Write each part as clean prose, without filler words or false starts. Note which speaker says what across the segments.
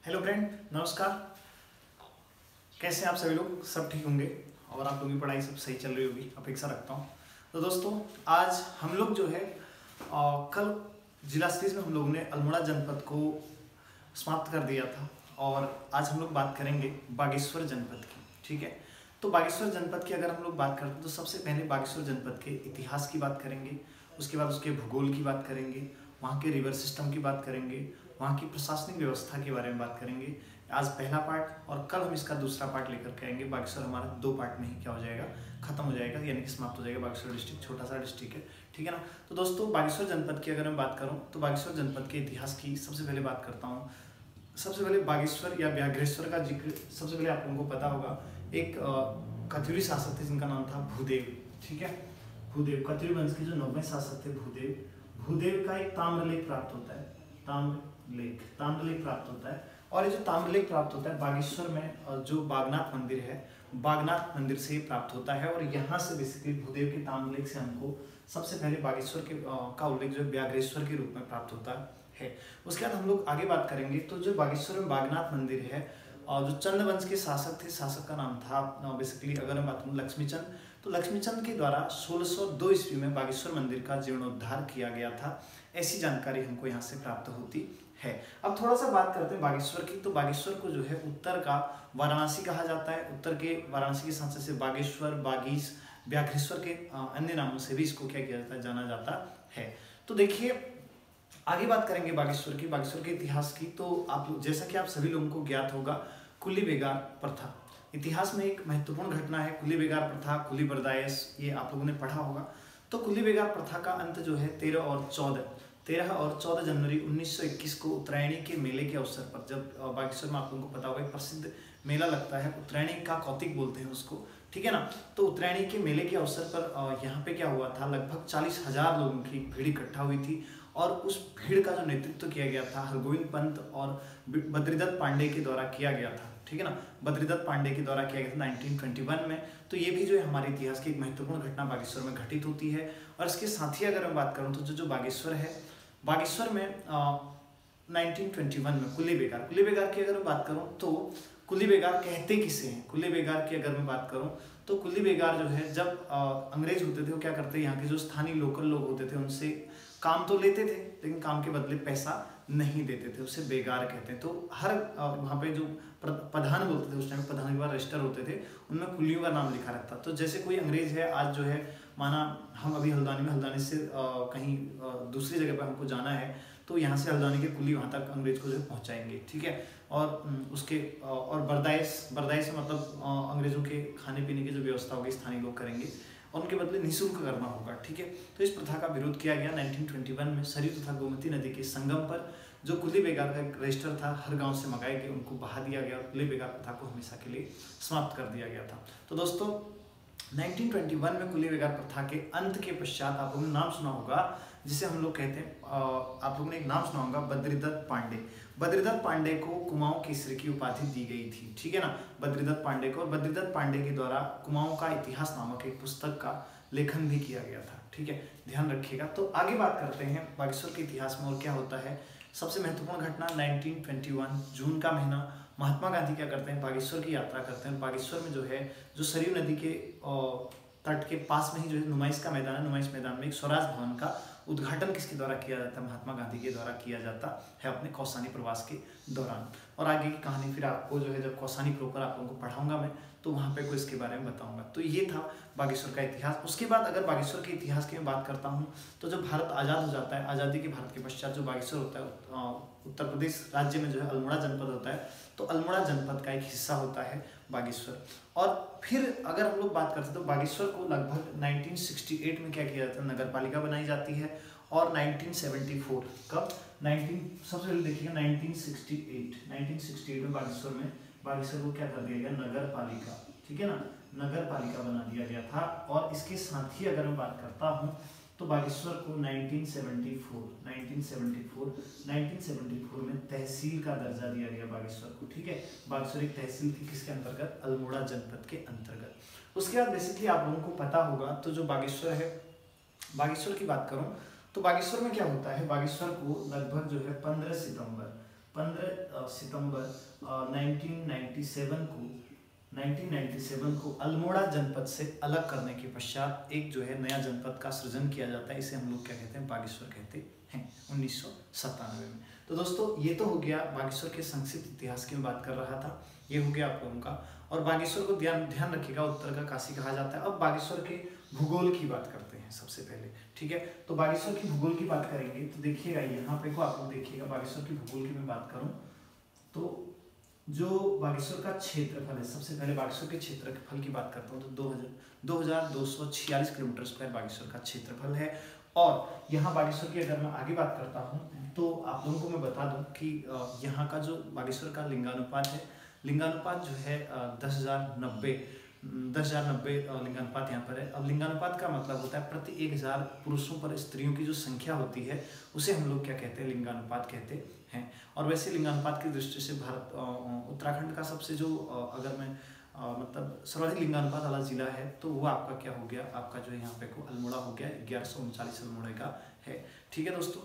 Speaker 1: Hello friend, नमस्कार। कैसे हैं आप सभी लोग? सब ठीक होंगे और आप लोगों की पढ़ाई सब सही चल रही होगी, अपेक्षा रखता हूँ। तो दोस्तों, आज हम लोग जो है कल जिला सीरीज में हम लोगों ने अल्मोड़ा जनपद को समाप्त कर दिया था और आज हम लोग बात करेंगे बागेश्वर जनपद की। ठीक है, तो बागेश्वर जनपद की अगर हम लोग बात करते हैं तो सबसे पहले बागेश्वर जनपद के इतिहास की बात करेंगे, उसके बाद उसके भूगोल की बात करेंगे, वहाँ के रिवर सिस्टम की बात करेंगे, वहाँ की प्रशासनिक व्यवस्था के बारे में बात करेंगे। आज पहला पार्ट और कल हम इसका दूसरा पार्ट लेकर के आएंगे। बागेश्वर हमारा 2 पार्ट में ही क्या हो जाएगा, खत्म हो जाएगा, यानी कि समाप्त हो जाएगा। बागेश्वर डिस्ट्रिक्ट छोटा सा डिस्ट्रिक्ट है, ठीक है ना। तो दोस्तों, बागेश्वर जनपद की अगर मैं बात करूँ तो बागेश्वर जनपद के इतिहास की सबसे पहले बात करता हूँ। सबसे पहले बागेश्वर या व्याघ्रेश्वर का जिक्र सबसे पहले आप लोगों को पता होगा। एक कत्यूरी शासक थे जिनका नाम था भूदेव। ठीक है, भूदेव कत्यूरी वंश के जो 9वें शासक थे भूदेव। भूदेव का एक ताम्रलेख प्राप्त होता है, ताम्रलेख प्राप्त होता है। और ये जो ताम्रलेख प्राप्त होता है बागेश्वर में जो बागनाथ मंदिर है, बागनाथ मंदिर से प्राप्त होता है। और यहाँ से बेसिकली भूदेव के ताम्रलेख से हमको सबसे पहले बागेश्वर के का उल्लेख जो व्याघ्रेश्वर के रूप में प्राप्त होता है। उसके बाद हम लोग आगे बात करेंगे। तो जो बागेश्वर में बागनाथ मंदिर है और जो चंद वंश के शासक थे, शासक का नाम था बेसिकली अगर मैं बात करूँ लक्ष्मीचंद, तो लक्ष्मीचंद के द्वारा 1602 ईस्वी में बागेश्वर मंदिर का जीर्णोद्धार किया गया था। ऐसी जानकारी हमको यहाँ से प्राप्त होती है। अब थोड़ा सा बात करते हैं बागेश्वर की। तो बागेश्वर को जो है उत्तर का वाराणसी कहा जाता है। उत्तर के वाराणसी के साथ से बागेश्वर, बागीश, व्याघ्रेश्वर के अन्य नामों से भी इसको क्या किया जाता है, जाना जाता है। तो देखिए, आगे बात करेंगे बागेश्वर की, बागेश्वर के इतिहास की। तो आप जैसा कि आप सभी लोगों को ज्ञात होगा, कुली बेगार प्रथा इतिहास में एक महत्वपूर्ण घटना है। कुली बेगार प्रथा, कुली बर्दायश, ये आप लोगों ने पढ़ा होगा। तो कुली बेगार प्रथा का अंत जो है 13 और 14 जनवरी 1921 को उत्तरायणी के मेले के अवसर पर, जब बागेश्वर में आप लोगों को पता होगा एक प्रसिद्ध मेला लगता है, उत्तरायणी का कौतिक बोलते हैं उसको, ठीक है ना। तो उत्तरायणी के मेले के अवसर पर यहाँ पे क्या हुआ था, लगभग 40,000 लोगों की भीड़ इकट्ठा हुई थी। और उस भीड़ का जो नेतृत्व किया गया था हरगोविंद पंत और बद्रीदत्त पांडे के द्वारा किया गया था, ठीक है ना। बद्रीदत्त पांडे के द्वारा किया गया था 1921 में। तो ये भी जो है हमारे इतिहास की एक महत्वपूर्ण घटना बागेश्वर में घटित होती है। और इसके साथ ही अगर मैं बात करूँ तो जो बागेश्वर है, बागेश्वर में 1921 में कुली बेगार की अगर मैं बात करूँ तो कुली बेगार कहते किसे हैं। कुली बेगार की अगर मैं बात करूँ तो कुली बेगार जो है, जब अंग्रेज होते थे वो क्या करते, यहाँ के जो स्थानीय लोकल लोग होते थे उनसे काम तो लेते थे लेकिन काम के बदले पैसा नहीं देते थे, उसे बेगार कहते हैं। तो हर वहाँ पे जो प्रधान बोलते थे उस टाइम, प्रधान के बाद रजिस्टर होते थे, उनमें कुलियों का नाम लिखा रहता। तो जैसे कोई अंग्रेज है आज जो है, माना हम अभी हल्द्वानी में, हल्द्वानी से कहीं दूसरी जगह पर हमको जाना है, तो यहाँ से हल्द्वानी के कुली वहाँ तक अंग्रेज को जो है पहुँचाएंगे, ठीक है। और उसके और बर्दायश से मतलब अंग्रेजों के खाने पीने की जो व्यवस्था होगी स्थानीय लोग करेंगे और उनके बदले निःशुल्क करना होगा, ठीक है। तो इस प्रथा का विरोध किया गया 1921 में सरयू तथा गोमती नदी के संगम पर। जो कुली बेगार का एक रजिस्टर था, हर गांव से मंगाए गए, उनको बहा दिया गया और कुली बेगार प्रथा को हमेशा के लिए समाप्त कर दिया गया था। तो दोस्तों, 1921 में कुली बेगार प्रथा के अंत के पश्चात आप लोगों ने नाम सुना होगा जिसे हम लोग कहते हैं, आप लोगों ने एक नाम सुना होगा बद्रीदत्त पांडे। बद्रीदत्त पांडे को कुमाऊं केसरी की उपाधि दी गई थी, ठीक है ना, बद्रीदत्त पांडे को। और बद्रीदत्त पांडे के द्वारा कुमाऊं का इतिहास नामक एक पुस्तक का लेखन भी किया गया था, ठीक है, ध्यान रखिएगा। तो आगे बात करते हैं बागेश्वर के इतिहास में और क्या होता है। सबसे महत्वपूर्ण घटना 1921 जून का महीना, महात्मा गांधी क्या करते हैं, बागेश्वर की यात्रा करते हैं। बागेश्वर में जो है, जो सरयू नदी के तट के पास में ही जो है नुमाइश का मैदान है, नुमाइश मैदान में एक स्वराज भवन का उद्घाटन किसके द्वारा किया जाता है, महात्मा गांधी के द्वारा किया जाता है अपने कौसानी प्रवास के दौरान। और आगे की कहानी फिर आपको जो है, जब कौसानी प्रॉपर आप लोगों को पढ़ाऊंगा मैं, तो वहाँ पे को इसके बारे में बताऊंगा। तो ये था बागेश्वर का इतिहास। उसके बाद अगर बागेश्वर के इतिहास की मैं बात करता हूँ तो जब भारत आज़ाद हो जाता है, आज़ादी के भारत के पश्चात जो बागेश्वर होता है, उत्तर प्रदेश राज्य में जो है अल्मोड़ा जनपद होता है, तो अल्मोड़ा जनपद का एक हिस्सा होता है बागेश्वर। और फिर अगर हम लोग बात करते हैं तो बागेश्वर को लगभग 1968 में क्या किया जाता है, नगर पालिका बनाई जाती है। और 1974 कब, सबसे पहले देखिएगा 1968 में बागेश्वर को क्या कर दिया गया, नगर पालिका, ठीक है ना, नगर पालिका बना दिया गया था। और इसके साथ ही अगर मैं बात करता हूँ तो बागेश्वर को 1974 में तहसील का दर्जा दिया गया बागेश्वर को, ठीक है। बागेश्वर एक तहसील थी किसके अंतर्गत, अल्मोड़ा जनपद के अंतर्गत। उसके बाद बेसिकली आप लोगों को पता होगा, तो जो बागेश्वर है, बागेश्वर की बात करूं तो बागेश्वर में क्या होता है, बागेश्वर को लगभग जो है 15 15 सितंबर 1997 को अल्मोड़ा जनपद से अलग करने के पश्चात एक जो है नया जनपद का सृजन किया जाता है। इसे हम लोग क्या कहते हैं, बागेश्वर कहते हैं 1997 में। तो दोस्तों ये तो हो गया बागेश्वर के संक्षिप्त इतिहास की मैं बात कर रहा था, ये हो गया आप लोगों का। और बागेश्वर को ध्यान रखिएगा, उत्तर का काशी कहा जाता है। अब बागेश्वर के भूगोल की बात करते हैं सबसे पहले, ठीक है। तो बागेश्वर की भूगोल की बात करेंगे तो देखिएगा यहाँ पे को आप लोग देखिएगा, बागेश्वर की भूगोल की मैं बात करूँ तो जो बागेश्वर का क्षेत्रफल है, सबसे पहले बागेश्वर के क्षेत्रफल की बात करता हूँ तो 2246 किलोमीटर स्क्वायर बागेश्वर का क्षेत्रफल है। और यहाँ बागेश्वर की अगर मैं आगे बात करता हूँ तो आप लोगों को मैं बता दूँ कि यहाँ का जो बागेश्वर का लिंगानुपात है, लिंगानुपात जो है 10,090 लिंगानुपात यहाँ पर है। अब लिंगानुपात का मतलब होता है प्रति 1000 पुरुषों पर स्त्रियों की जो संख्या होती है उसे हम लोग क्या कहते हैं, लिंगानुपात कहते हैं। और वैसे लिंगानुपात की दृष्टि से भारत उत्तराखंड का सबसे जो अगर मैं मतलब सर्वाधिक लिंगानुपात वाला जिला है तो वो आपका क्या हो गया, आपका जो यहाँ पे को अल्मोड़ा हो गया, 1139 अल्मोड़ा का है, ठीक है दोस्तों।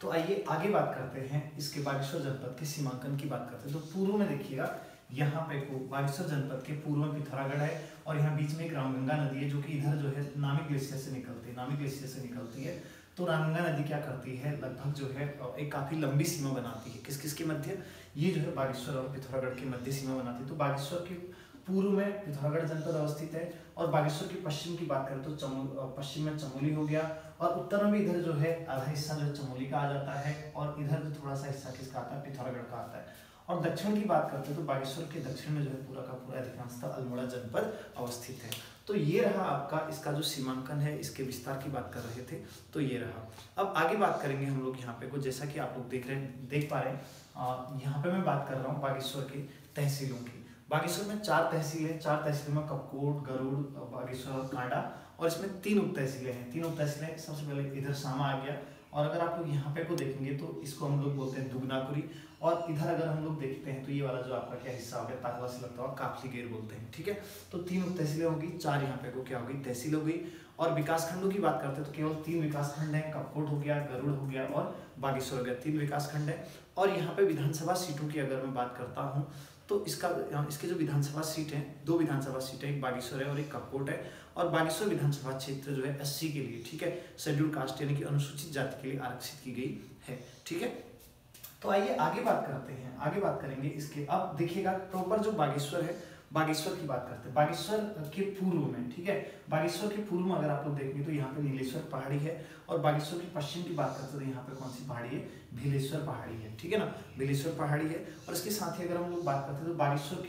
Speaker 1: तो आइए आगे बात करते हैं इसके बागेश्वर जनपद के सीमांकन की बात करते हैं। तो पूर्व में देखिएगा यहाँ पे को बागेश्वर जनपद के पूर्व में पिथौरागढ़ है और यहाँ बीच में एक रामगंगा नदी है जो कि इधर जो है नामी ग्लेशियर से निकलती है। तो रामगंगा नदी क्या करती है, लगभग जो है एक काफी लंबी सीमा बनाती है, किस किस के मध्य, ये जो है बागेश्वर और पिथौरागढ़ के मध्य सीमा बनाती है। तो बागेश्वर के पूर्व में पिथौरागढ़ जनपद अवस्थित है और बागेश्वर के पश्चिम की बात करें तो पश्चिम में चमोली हो गया और उत्तर में भी इधर जो है आधा हिस्सा जो है चमोली का आ जाता है और इधर जो थोड़ा सा हिस्सा किसका आता है, पिथौरागढ़ का आता है। और दक्षिण की बात करते हैं तो बागेश्वर के दक्षिण में जो है पूरा का पूरा अधिकांशतः अल्मोड़ा जनपद अवस्थित है। तो ये रहा आपका इसका जो सीमांकन है, इसके विस्तार की बात कर रहे थे तो ये रहा। अब आगे बात करेंगे हम लोग यहाँ पे को, जैसा कि आप लोग देख पा रहे हैं यहाँ पे मैं बात कर रहा हूँ बागेश्वर के तहसीलों की। बागेश्वर में 4 तहसील है, 4 तहसील में कपकोट, गरुड़, बागेश्वर और कांडा, और इसमें 3 उप तहसीलें हैं। 3 उप तहसीलें, सबसे पहले इधर सामा आ गया और अगर आप लोग यहाँ पे को देखेंगे तो इसको हम लोग बोलते हैं दुगनाकुरी, और इधर अगर हम लोग देखते हैं तो ये वाला जो आपका क्या हिस्सा हो गया ताकवा से लगता हुआ काफली गेर बोलते हैं, ठीक है। तो 3 उप तहसीलें होगी, 4 यहाँ पे को क्या होगी, तहसील हो गई। और विकासखंडों की बात करते हैं तो केवल 3 विकासखंड है, कपकोट हो गया, गरुड़ हो गया और बागेश्वर हो गया, 3 विकासखंड है। और यहाँ पे विधानसभा सीटों की अगर मैं बात करता हूँ तो इसके जो विधानसभा सीट हैं, 2 विधानसभा सीट है, एक बागेश्वर है और एक कपकोट है। और बागेश्वर विधानसभा क्षेत्र जो है 80 के लिए, ठीक है, शेड्यूल कास्ट यानी कि अनुसूचित जाति के लिए आरक्षित की गई है, ठीक है। तो आइए आगे बात करते हैं, आगे बात करेंगे इसके। अब देखिएगा प्रॉपर जो बागेश्वर है, बागेश्वर की बात करते हैं बागेश्वर के पूर्व में, ठीक है। बागेश्वर के पूर्व में अगर आप लोग देखेंगे तो यहाँ पे नीलेश्वर पहाड़ी है और बागेश्वर के पश्चिम की बात करते हैं तो यहाँ पे कौन सी पहाड़ी है, भीलेश्वर पहाड़ी है, ठीक है ना, भीलेश्वर पहाड़ी है। और इसके साथ ही अगर हम लोग बात करते हैं तो बागेश्वर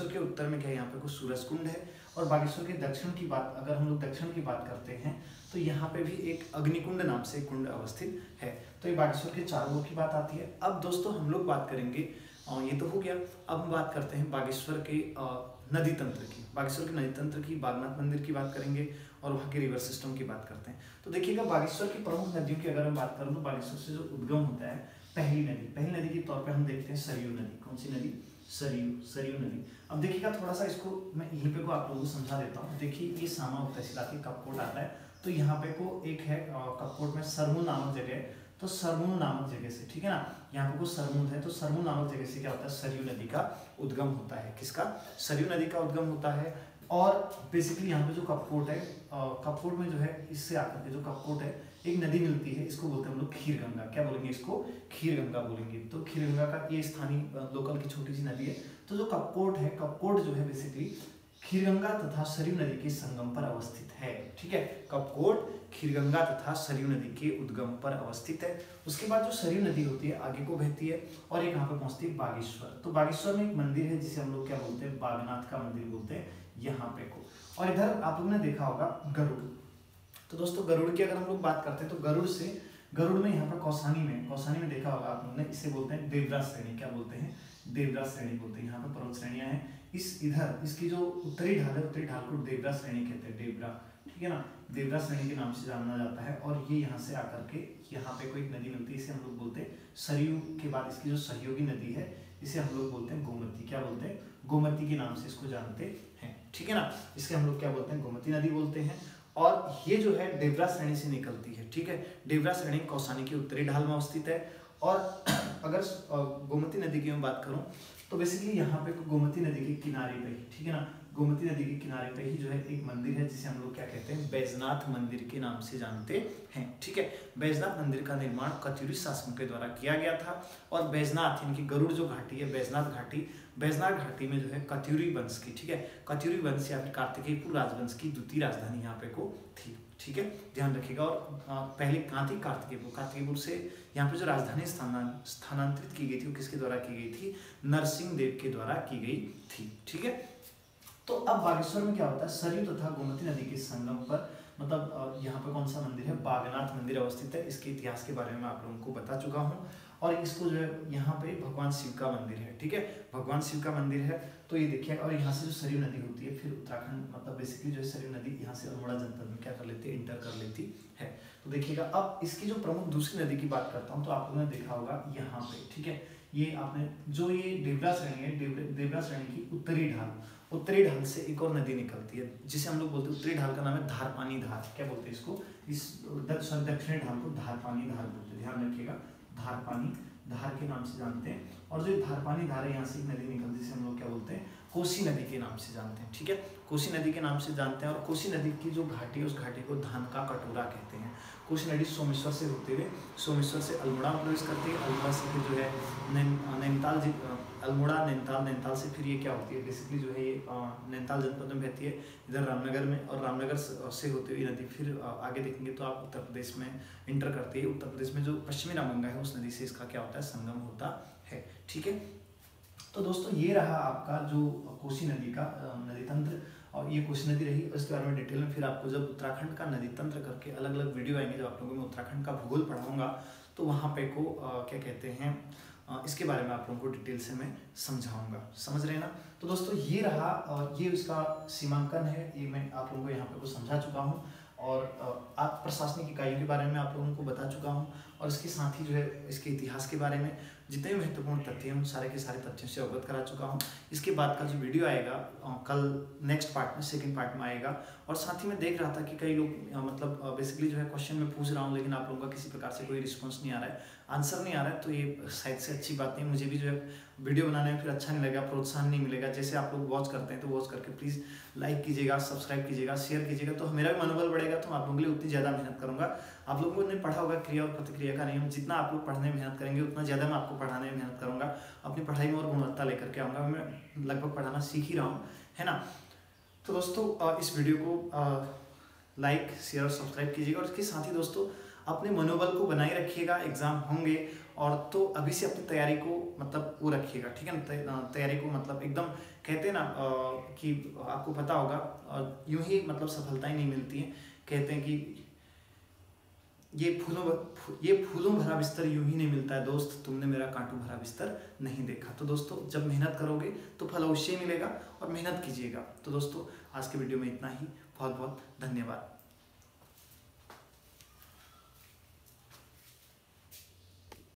Speaker 1: के उत्तर में क्या है, यहाँ पे कुछ सूरजकुंड है। और बागेश्वर के दक्षिण की बात, अगर हम लोग दक्षिण की बात करते हैं तो यहाँ पे भी एक अग्निकुंड नाम से कुंड अवस्थित है। तो ये बागेश्वर के चारों ओर की बात आती है। अब दोस्तों हम लोग बात करेंगे, ये तो हो गया, अब हम बात करते हैं बागेश्वर के नदी तंत्र की। बागेश्वर के नदी तंत्र की, बागनाथ मंदिर की बात करेंगे और वहाँ के रिवर सिस्टम की बात करते हैं। तो देखिएगा बागेश्वर की प्रमुख नदियों की अगर मैं बात करूँ तो बागेश्वर से जो उद्गम होता है पहली नदी के तौर पर हम देखते हैं सरयू नदी। कौन सी नदी, सरयू नदी। अब देखिएगा थोड़ा सा इसको मैं यहीं पे को आप लोगों को समझा देता हूँ। देखिए ये सामा उप तहसील आती है, कपकोट आता है, तो यहाँ पे को एक है कपकोट में सरमू नामक जगह है, तो सरमू नामक जगह से, ठीक है ना, यहाँ पे को सरमू है, तो सरमू नामक जगह से क्या होता है, सरयू नदी का उद्गम होता है। किसका, सरयू नदी का उद्गम होता है। और बेसिकली यहाँ पे जो कपकोट है, कपकोट में जो है इससे आकर के जो कपकोट है एक नदी मिलती है, इसको बोलते हैं हम लोग खीर गंगा। क्या बोलेंगे इसको, खीर गंगा बोलेंगे। तो खीर गंगा का ये स्थानीय लोकल की छोटी सी नदी है। तो जो कपकोट है, कपकोट जो है बेसिकली खीरगंगा तथा सरयू नदी के संगम पर अवस्थित है, ठीक है। कपकोट खीरगंगा तथा सरयू नदी के उद्गम पर अवस्थित है। उसके बाद जो सरयू नदी होती है आगे को बहती है और एक यहाँ पे पहुंचती है बागेश्वर। तो बागेश्वर में एक मंदिर है जिसे हम लोग क्या बोलते हैं, बागनाथ का मंदिर बोलते हैं यहाँ पे को। और इधर आप लोगों ने देखा होगा गरुड़। तो दोस्तों गरुड़ की अगर हम लोग बात करते हैं तो गरुड़ में यहाँ पर कौसानी में देखा होगा आप लोगों ने, इसे बोलते हैं देवराज श्रेणी। क्या बोलते हैं, देवराज श्रेणी बोलते हैं। यहाँ पर पर्वत श्रेणियां हैं। इसकी जो उत्तरी ढाल है, उत्तरी ढाल को देवराज श्रेणी कहते हैं, देवरा, ठीक है ना, देवराज श्रेणी के नाम से जाना जाता है। और ये यहाँ से आकर के यहाँ पे कोई नदी मिलती है, इसे हम लोग बोलते हैं सरयू। के बाद इसकी जो सहयोगी नदी है इसे हम लोग बोलते हैं गोमती। क्या बोलते हैं, गोमती के नाम से इसको जानते हैं, ठीक है ना। इसके हम लोग क्या बोलते हैं, गोमती नदी बोलते हैं। और ये जो है देवराज श्रेणी से निकलती है, ठीक है। देवराज श्रेणी कौसानी की उत्तरी ढाल में अवस्थित है और अगर गोमती नदी की मैं बात करूं तो बेसिकली यहाँ पे गोमती नदी के किनारे पे ही, ठीक है ना, गोमती नदी के किनारे पे ही जो है एक मंदिर है जिसे हम लोग क्या कहते हैं, बैजनाथ मंदिर के नाम से जानते हैं, ठीक है। बैजनाथ मंदिर का निर्माण कत्यूरी शासकों के द्वारा किया गया था और बैजनाथ यानी कि गरुड़ जो घाटी है, बैजनाथ घाटी में जो है कत्यूरी वंश की, ठीक है, कत्यूरी वंश या फिर कार्तिकेयपुर राजवंश की द्वितीय राजधानी यहाँ पे को थी, ठीक है, ध्यान रखिएगा। और पहले कहाँ थी, कार्तिकेयपुर से यहाँ पे जो राजधानी स्थानांतरित की गई थी वो किसके द्वारा की गई थी, नरसिंह देव के द्वारा की गई थी, ठीक है। तो अब बागेश्वर में क्या होता है, सरयू तथा गोमती नदी के संगम पर मतलब यहाँ पर कौन सा मंदिर है, बागनाथ मंदिर अवस्थित है। इसके इतिहास के बारे में आप लोगों को बता चुका हूँ और इसको जो है यहाँ पे भगवान शिव का मंदिर है, ठीक है, भगवान शिव का मंदिर है। तो ये देखिए, और यहाँ से जो सरयू नदी होती है फिर उत्तराखंड मतलब बेसिकली जो है सरयू नदी यहाँ से अल्मोड़ा जनपद में क्या कर लेती है, इंटर कर लेती है। तो देखिएगा, अब इसकी जो प्रमुख दूसरी नदी की बात करता हूँ तो आप लोगों ने देखा होगा यहाँ पे, ठीक है, ये आपने जो ये देवरा श्रेणी है, देवरा श्रेणी की उत्तरी ढाल से एक और नदी निकलती है जिसे हम लोग बोलते हैं, उत्तरी ढाल का नाम है धारपानी धार, क्या बोलते हैं इसको, इस दक्षिणी ढाल को धारपानी धार बोलते हैं, ध्यान रखिएगा, धारपानी धार के नाम से जानते हैं। और जो धारपानी धार है यहाँ से एक नदी निकलती है जिसे हम लोग क्या बोलते हैं, कोसी नदी के नाम से जानते हैं, ठीक है, कोसी नदी के नाम से जानते हैं। और कोसी नदी की जो घाटी है उस घाटी को धान का कटोरा कहते हैं। कोसी नदी सोमेश्वर से होते हुए सोमेश्वर से अल्मोड़ा प्रवेश करती है, अल्मोड़ा से फिर जो है नैनीताल, अल्मोड़ा नैनीताल से फिर ये क्या होती है, बेसिकली जो है ये नैनीताल जनपद में बहती है इधर रामनगर में, और रामनगर से होते हुए नदी फिर आगे देखेंगे तो आप उत्तर प्रदेश में इंटर करती है। उत्तर प्रदेश में जो पश्चिमी रामगंगा है उस नदी से इसका क्या होता है, संगम होता है, ठीक है। तो दोस्तों ये रहा आपका जो कोसी नदी का नदी तंत्र, और ये कोसी नदी रही। इसके बारे में डिटेल में फिर आपको जब उत्तराखंड का नदी तंत्र करके अलग अलग वीडियो आएंगे, जब आप लोगों को मैं उत्तराखंड का भूगोल पढ़ाऊंगा तो वहाँ पे को क्या कहते हैं, इसके बारे में आप लोगों को डिटेल से मैं समझाऊंगा, समझ रहे हैं ना। तो दोस्तों ये रहा, ये इसका सीमांकन है, ये मैं आप लोगों को यहाँ पे को समझा चुका हूँ और आप प्रशासनिक इकाइयों के बारे में आप लोगों को बता चुका हूँ और इसके साथ ही जो है इसके इतिहास के बारे में जितने भी महत्वपूर्ण तथ्य हैं उन सारे के सारे तथ्यों से अवगत करा चुका हूँ। इसके बाद का जो वीडियो आएगा कल नेक्स्ट पार्ट में, सेकंड पार्ट में आएगा। और साथ ही मैं देख रहा था कि कई लोग मतलब बेसिकली जो है क्वेश्चन में पूछ रहा हूँ लेकिन आप लोगों का किसी प्रकार से कोई रिस्पॉन्स नहीं आ रहा है, आंसर नहीं आ रहा है, तो ये शायद से अच्छी बात नहीं, मुझे भी जो है वीडियो बनाने में फिर अच्छा नहीं लगेगा, प्रोत्साहन नहीं मिलेगा। जैसे आप लोग वॉच करते हैं तो वॉच करके प्लीज़ लाइक कीजिएगा, सब्सक्राइब कीजिएगा, शेयर कीजिएगा, तो मेरा भी मनोबल बढ़ेगा, तो आप लोगों के लिए उतनी ज़्यादा मेहनत करूँगा। आप लोगों ने पढ़ा होगा क्रिया और प्रतिक्रिया का नियम, जितना आप लोग पढ़ने में मेहनत करेंगे उतना ज़्यादा मैं आपको पढ़ाने में मेहनत करूँगा, अपनी पढ़ाई में और गुणवत्ता लेकर के आऊँगा। मैं लगभग पढ़ाना सीख ही रहा हूँ, है ना। तो दोस्तों इस वीडियो को लाइक शेयर और सब्सक्राइब कीजिएगा और इसके साथ ही दोस्तों अपने मनोबल को बनाए रखिएगा, एग्जाम होंगे और तो अभी से अपनी तैयारी को मतलब वो रखिएगा, ठीक है ना, तैयारी को मतलब एकदम कहते हैं ना कि आपको पता होगा यूं ही मतलब सफलताएं नहीं मिलती हैं, कहते हैं कि ये फूलों भरा बिस्तर यूं ही नहीं मिलता है दोस्त, तुमने मेरा कांटों भरा बिस्तर नहीं देखा। तो दोस्तों जब मेहनत करोगे तो फल अवश्य मिलेगा और मेहनत कीजिएगा। तो दोस्तों आज के वीडियो में इतना ही, बहुत बहुत धन्यवाद।